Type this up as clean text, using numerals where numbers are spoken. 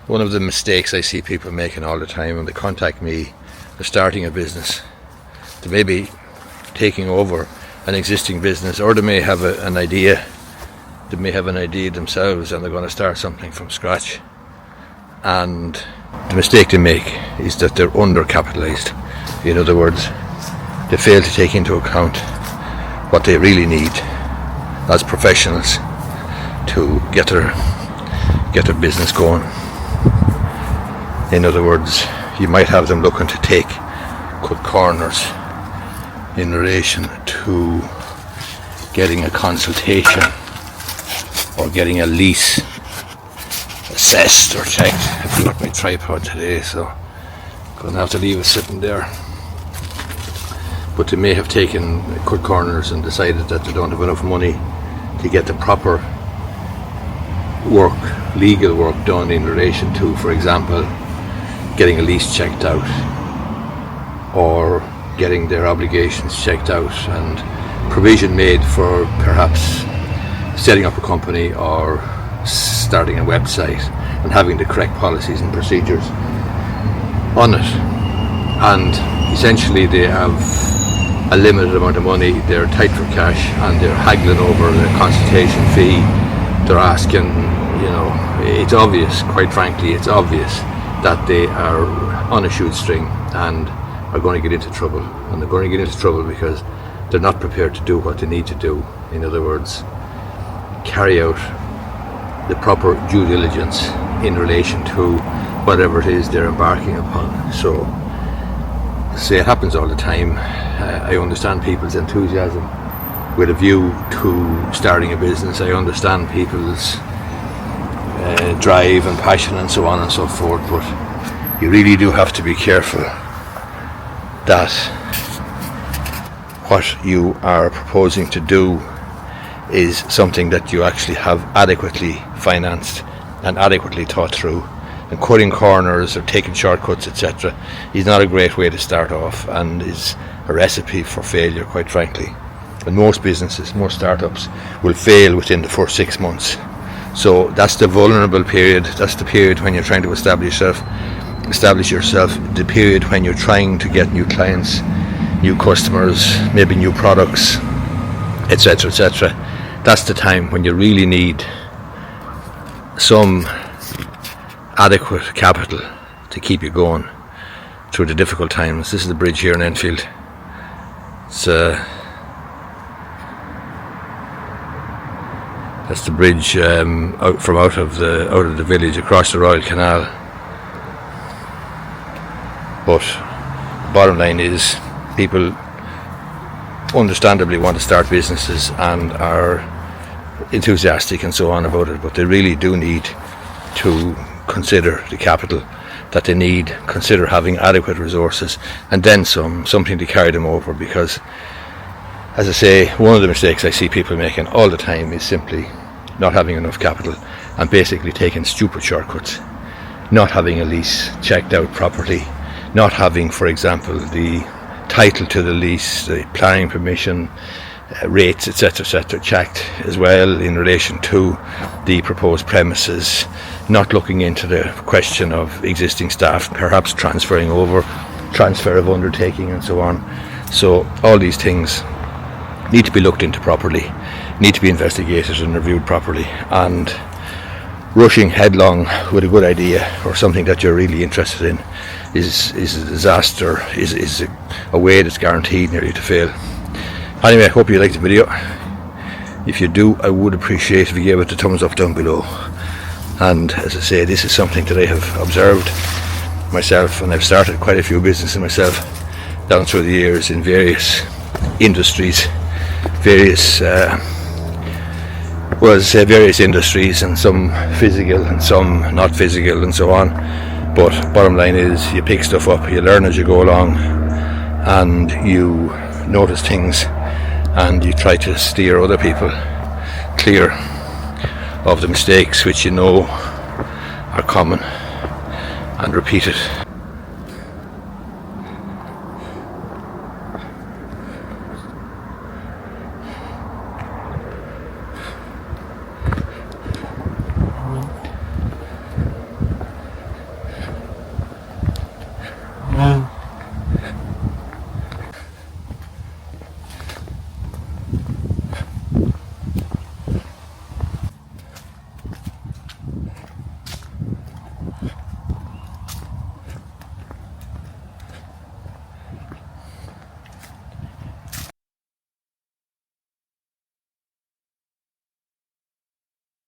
One of the mistakes I see people making all the time when they contact me, they're starting a business. They may be taking over an existing business, or they may have an idea. They may have an idea themselves and they're going to start something from scratch. And the mistake they make is that they're undercapitalized. In other words, they fail to take into account what they really need as professionals to get their business going. In other words, you might have them looking to take cut corners in relation to getting a consultation or getting a lease assessed or checked. I forgot my tripod today, so I'm going to have to leave it sitting there. But they may have taken cut corners and decided that they don't have enough money to get the proper work, legal work done in relation to, for example, getting a lease checked out or getting their obligations checked out, and provision made for perhaps setting up a company or starting a website and having the correct policies and procedures on it. And essentially they have a limited amount of money, they're tight for cash, and they're haggling over the consultation fee. They're asking, it's obvious, quite frankly, it's obvious that they are on a shoestring and are going to get into trouble. And they're going to get into trouble because they're not prepared to do what they need to do. In other words, carry out the proper due diligence in relation to whatever it is they're embarking upon. So, say it happens all the time. I understand people's enthusiasm with a view to starting a business. I understand people's drive and passion and so on and so forth, but you really do have to be careful that what you are proposing to do is something that you actually have adequately financed and adequately thought through. And cutting corners or taking shortcuts, etc., is not a great way to start off, and is a recipe for failure, quite frankly. And most businesses, most startups will fail within the first 6 months. So that's the vulnerable period. That's the period when you're trying to establish yourself, the period when you're trying to get new clients, new customers, maybe new products, etc., etc. That's the time when you really need some adequate capital to keep you going through the difficult times. This is the bridge here in Enfield. That's the bridge out of the village across the Royal Canal. But the bottom line is, people understandably want to start businesses and are enthusiastic and so on about it, but they really do need to consider the capital that they need, consider having adequate resources, and then something to carry them over. Because, as I say, one of the mistakes I see people making all the time is simply not having enough capital and basically taking stupid shortcuts, not having a lease checked out properly, not having, for example, the title to the lease, the planning permission, rates, etc., etc., checked as well in relation to the proposed premises, not looking into the question of existing staff, perhaps transfer of undertaking and so on. So all these things need to be looked into properly, need to be investigated and reviewed properly, and rushing headlong with a good idea or something that you're really interested in is a disaster, is a way that's guaranteed nearly to fail. Anyway, I hope you liked the video. If you do, I would appreciate if you gave it a thumbs up down below. And as I say, this is something that I have observed myself, and I've started quite a few businesses myself down through the years in various industries, various industries, and some physical and some not physical and so on. But bottom line is, you pick stuff up, you learn as you go along, and you notice things, and you try to steer other people clear of the mistakes which you know are common, and repeated. Mm.